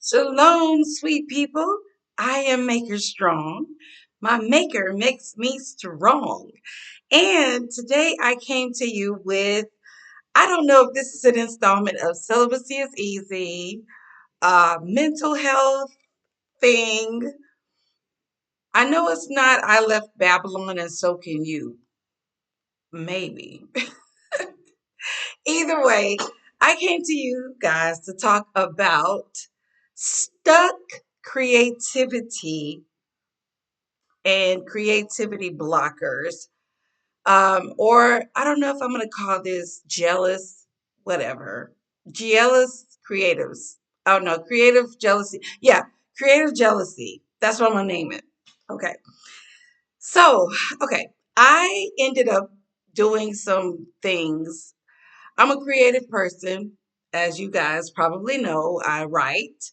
Shalom, sweet people. I am Maker Strong. My Maker makes me strong. And today I came to you with, I don't know if this is an installment of Celibacy is Easy, mental health thing. I know it's not I left Babylon and so can you. Maybe. Either way, I came to you guys to talk about stuck creativity and creativity blockers. Or I don't know if I'm going to call this jealous, whatever. Jealous creatives. Oh no, creative jealousy. Yeah, creative jealousy. That's what I'm going to name it. Okay. So, okay. I ended up doing some things. I'm a creative person. As you guys probably know, I write.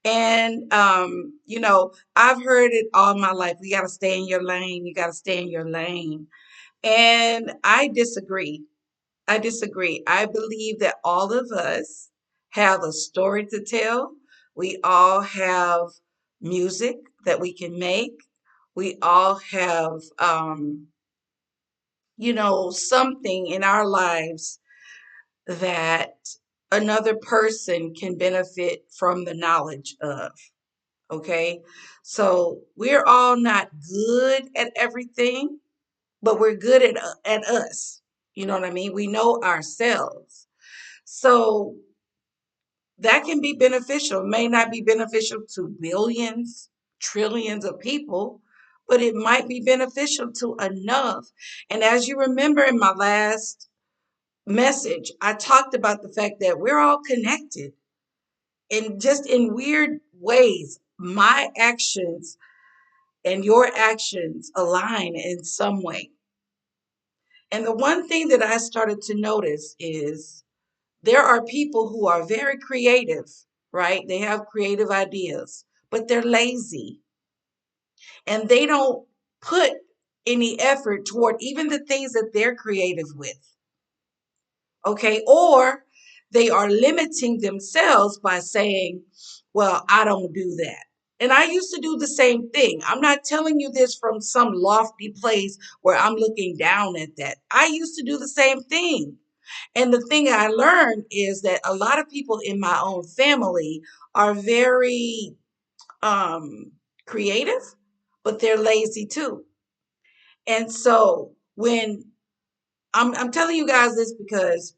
And, I've heard it all my life. You got to stay in your lane. You got to stay in your lane. And I disagree. I disagree. I believe that all of us have a story to tell. We all have music that we can make. We all have, something in our lives that another person can benefit from the knowledge of. Okay. So we're all not good at everything, but we're good at us. You know what I mean? We know ourselves. So that can be beneficial. It may not be beneficial to billions, trillions of people, but it might be beneficial to enough. And as you remember in my last message, I talked about the fact that we're all connected and just in weird ways. My actions and your actions align in some way. And the one thing that I started to notice is there are people who are very creative, right? They have creative ideas, but they're lazy and they don't put any effort toward even the things that they're creative with. Okay. Or they are limiting themselves by saying, well, I don't do that. And I used to do the same thing. I'm not telling you this from some lofty place where I'm looking down at that. I used to do the same thing. And the thing I learned is that a lot of people in my own family are very um, creative, but they're lazy too. And so when I'm telling you guys this because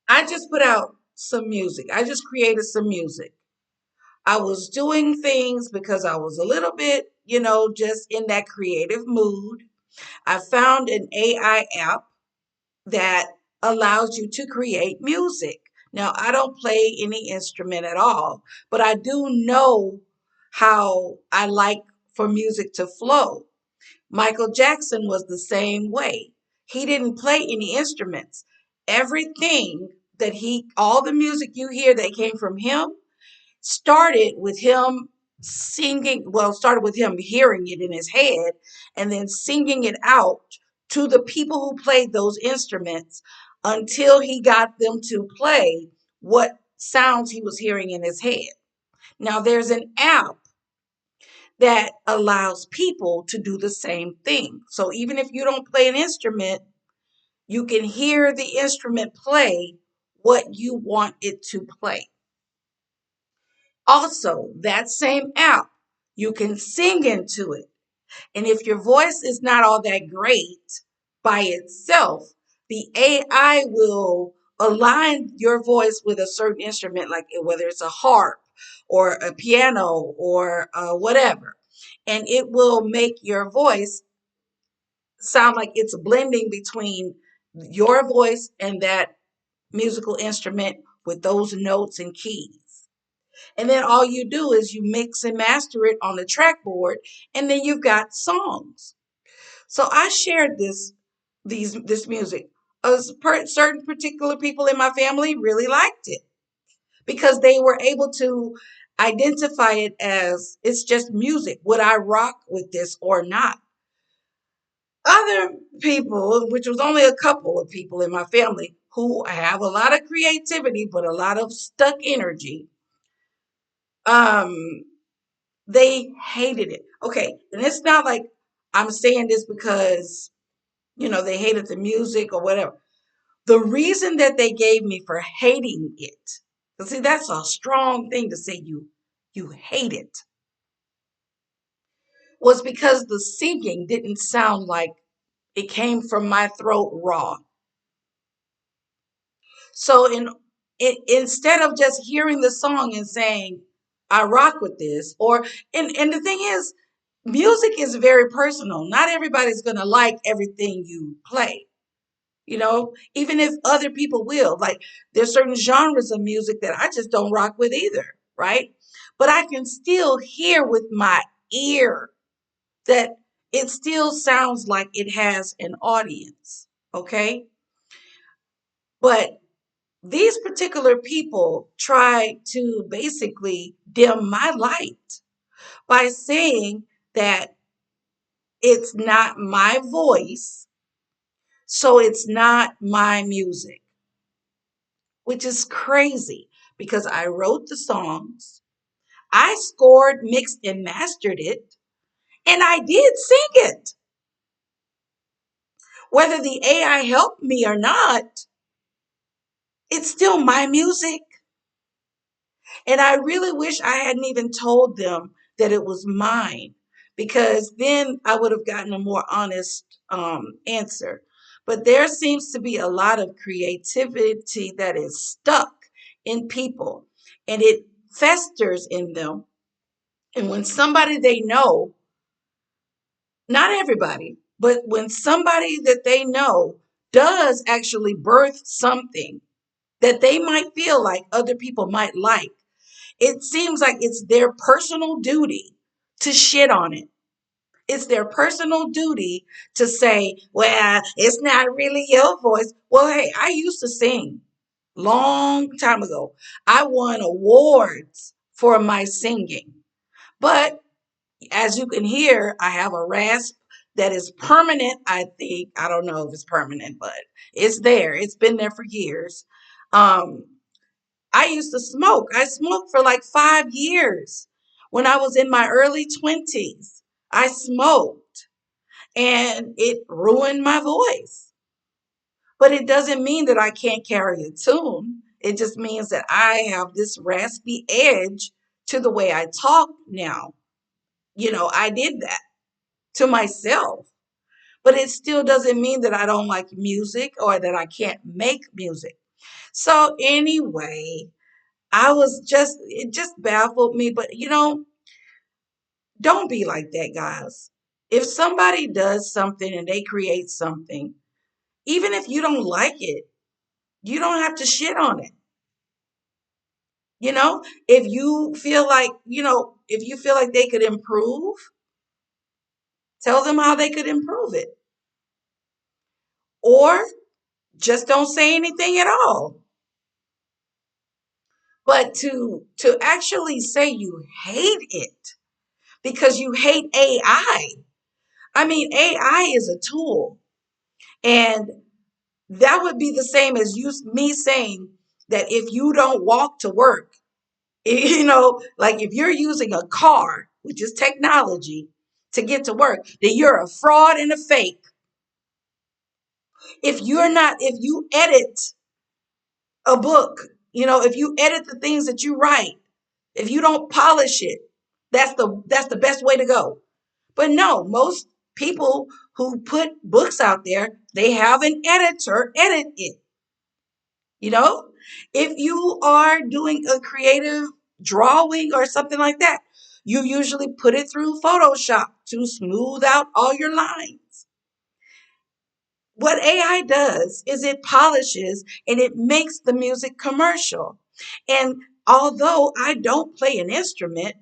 I just put out some music. I just created some music. I was doing things because I was a little bit, just in that creative mood. I found an AI app that allows you to create music. Now, I don't play any instrument at all, but I do know how I like for music to flow. Michael Jackson was the same way. He didn't play any instruments. Everything all the music you hear that came from him started with him singing, well, started with him hearing it in his head and then singing it out to the people who played those instruments until he got them to play what sounds he was hearing in his head. Now, there's an app that allows people to do the same thing. So even if you don't play an instrument, you can hear the instrument play what you want it to play. Also, that same app, you can sing into it. And if your voice is not all that great by itself, the AI will align your voice with a certain instrument, like whether it's a harp or a piano or whatever. And it will make your voice sound like it's blending between your voice and that musical instrument with those notes and keys. And then all you do is you mix and master it on the track board, and then you've got songs. So I shared this music. Certain particular people in my family really liked it because they were able to identify it as it's just music. Would I rock with this or not? Other people, which was only a couple of people in my family, who have a lot of creativity but a lot of stuck energy, Um, they hated it. Okay, and it's not like I'm saying this because they hated the music or whatever. The reason that they gave me for hating it, see, that's a strong thing to say you hate it, was because the singing didn't sound like it came from my throat raw. So instead of just hearing the song and saying, I rock with this, and the thing is, music is very personal. Not everybody's gonna like everything you play. Even if other people will. Like there's certain genres of music that I just don't rock with either, right? But I can still hear with my ear that it still sounds like it has an audience, okay? But these particular people try to basically dim my light by saying that it's not my voice, so it's not my music, which is crazy because I wrote the songs, I scored, mixed, and mastered it, and I did sing it. Whether the AI helped me or not, it's still my music. And I really wish I hadn't even told them that it was mine, because then I would have gotten a more honest answer. But there seems to be a lot of creativity that is stuck in people and it festers in them. And when somebody they know, not everybody, but when somebody that they know does actually birth something that they might feel like other people might like, it seems like it's their personal duty to shit on it. It's their personal duty to say, well, it's not really your voice. Well, hey, I used to sing long time ago. I won awards for my singing. But as you can hear, I have a rasp that is permanent, I think. I don't know if it's permanent, but it's there. It's been there for years. Um, I used to smoke. I smoked for like 5 years. When I was in my early 20s, I smoked and it ruined my voice. But it doesn't mean that I can't carry a tune. It just means that I have this raspy edge to the way I talk now. I did that to myself. But it still doesn't mean that I don't like music or that I can't make music. So, anyway, it just baffled me. But, don't be like that, guys. If somebody does something and they create something, even if you don't like it, you don't have to shit on it. If you feel like, they could improve, tell them how they could improve it. Or just don't say anything at all. But to actually say you hate it because you hate AI. I mean, AI is a tool. And that would be the same as me saying that if you don't walk to work, like if you're using a car, which is technology, to get to work, then you're a fraud and a fake. If you edit a book, if you edit the things that you write, if you don't polish it, that's the best way to go. But no, most people who put books out there, they have an editor edit it. You know, if you are doing a creative drawing or something like that, you usually put it through Photoshop to smooth out all your lines. What AI does is it polishes and it makes the music commercial. And although I don't play an instrument,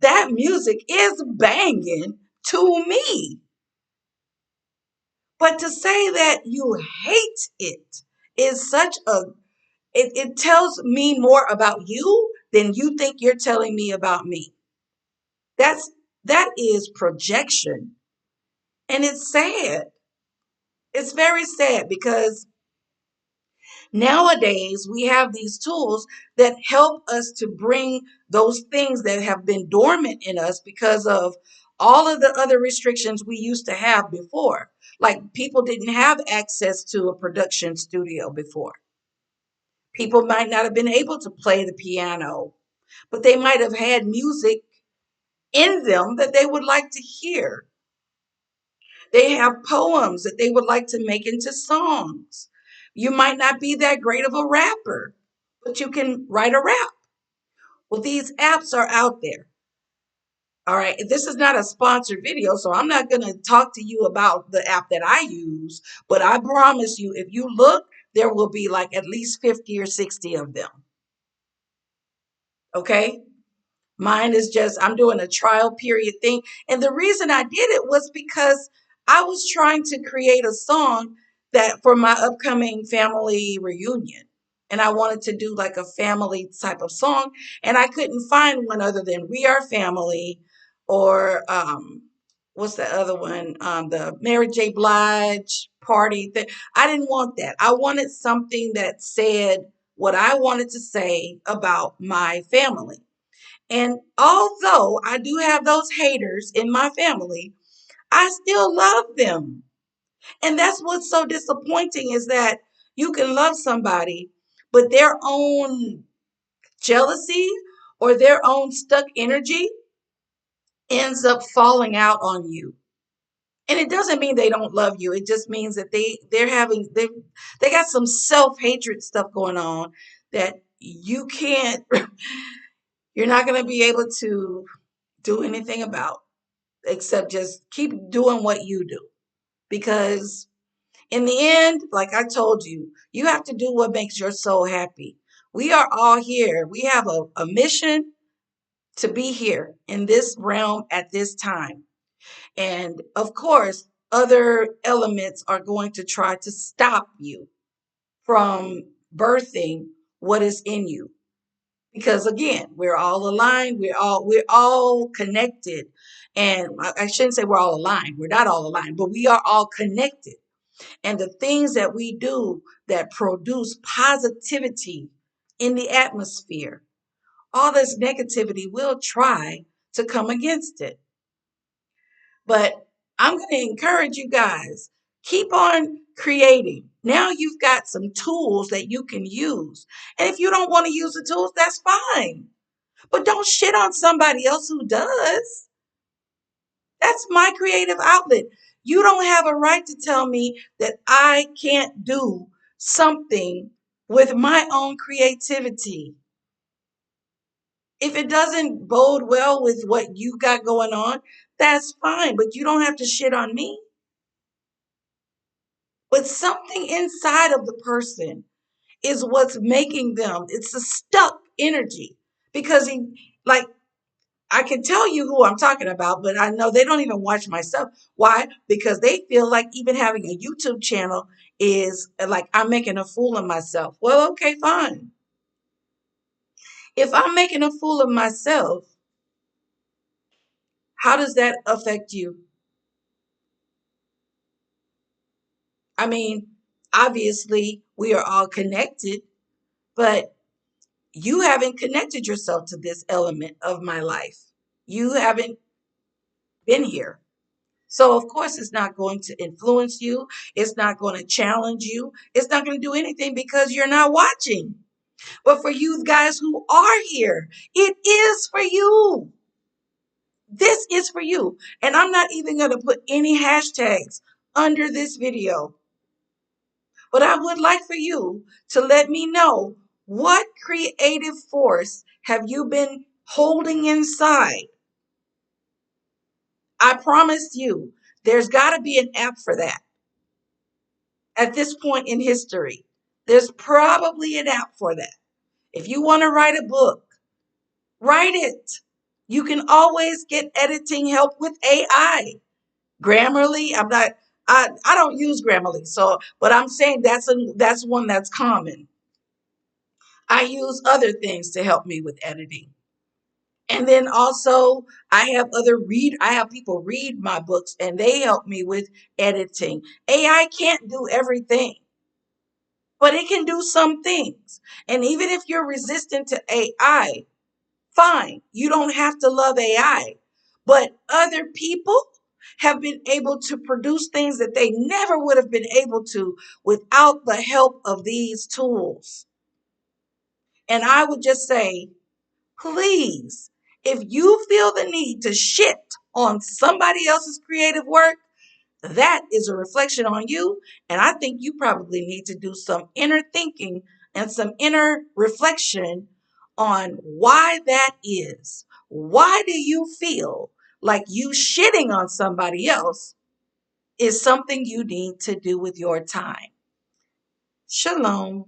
that music is banging to me. But to say that you hate it is it tells me more about you than you think you're telling me about me. That is projection. And it's sad. It's very sad because Nowadays, we have these tools that help us to bring those things that have been dormant in us because of all of the other restrictions we used to have before. Like people didn't have access to a production studio before. People might not have been able to play the piano, but they might have had music in them that they would like to hear. They have poems that they would like to make into songs. You might not be that great of a rapper, but you can write a rap. Well, these apps are out there. All right. This is not a sponsored video, so I'm not going to talk to you about the app that I use, but I promise you, if you look, there will be like at least 50 or 60 of them. Okay. Mine is just, I'm doing a trial period thing. And the reason I did it was because I was trying to create a song that for my upcoming family reunion. And I wanted to do like a family type of song. And I couldn't find one other than We Are Family or what's the other one? The Mary J. Blige party thing. I didn't want that. I wanted something that said what I wanted to say about my family. And although I do have those haters in my family, I still love them. And that's what's so disappointing is that you can love somebody, but their own jealousy or their own stuck energy ends up falling out on you. And it doesn't mean they don't love you. It just means that they got some self-hatred stuff going on that you can't you're not going to be able to do anything about except just keep doing what you do. Because in the end, like I told you, you have to do what makes your soul happy. We are all here. We have a mission to be here in this realm at this time. And of course, other elements are going to try to stop you from birthing what is in you. Because again, we're all aligned, we're all connected. And I shouldn't say we're all aligned, we're not all aligned, but we are all connected. And the things that we do that produce positivity in the atmosphere, all this negativity will try to come against it. But I'm going to encourage you guys, keep on creating. Now you've got some tools that you can use. And if you don't want to use the tools, that's fine. But don't shit on somebody else who does. That's my creative outlet. You don't have a right to tell me that I can't do something with my own creativity. If it doesn't bode well with what you got going on, that's fine, but you don't have to shit on me. But something inside of the person is what's making them, it's a stuck energy. Because like, I can tell you who I'm talking about, but I know they don't even watch my stuff. Why? Because they feel like even having a YouTube channel is like I'm making a fool of myself. Well, okay, fine. If I'm making a fool of myself, how does that affect you? I mean, obviously, we are all connected, but you haven't connected yourself to this element of my life. You haven't been here. So, of course, it's not going to influence you. It's not going to challenge you. It's not going to do anything because you're not watching. But for you guys who are here, it is for you. This is for you. And I'm not even going to put any hashtags under this video. But I would like for you to let me know, what creative force have you been holding inside? I promise you, there's got to be an app for that. At this point in history, there's probably an app for that. If you want to write a book, write it. You can always get editing help with AI. Grammarly, I don't use Grammarly, so but I'm saying that's one that's common. I use other things to help me with editing. And then also I have people read my books and they help me with editing. AI can't do everything. but it can do some things. And even if you're resistant to AI, fine, you don't have to love AI. But other people have been able to produce things that they never would have been able to without the help of these tools. And I would just say, please, if you feel the need to shit on somebody else's creative work, that is a reflection on you. And I think you probably need to do some inner thinking and some inner reflection on why that is. Why do you feel like you shitting on somebody else is something you need to do with your time? Shalom.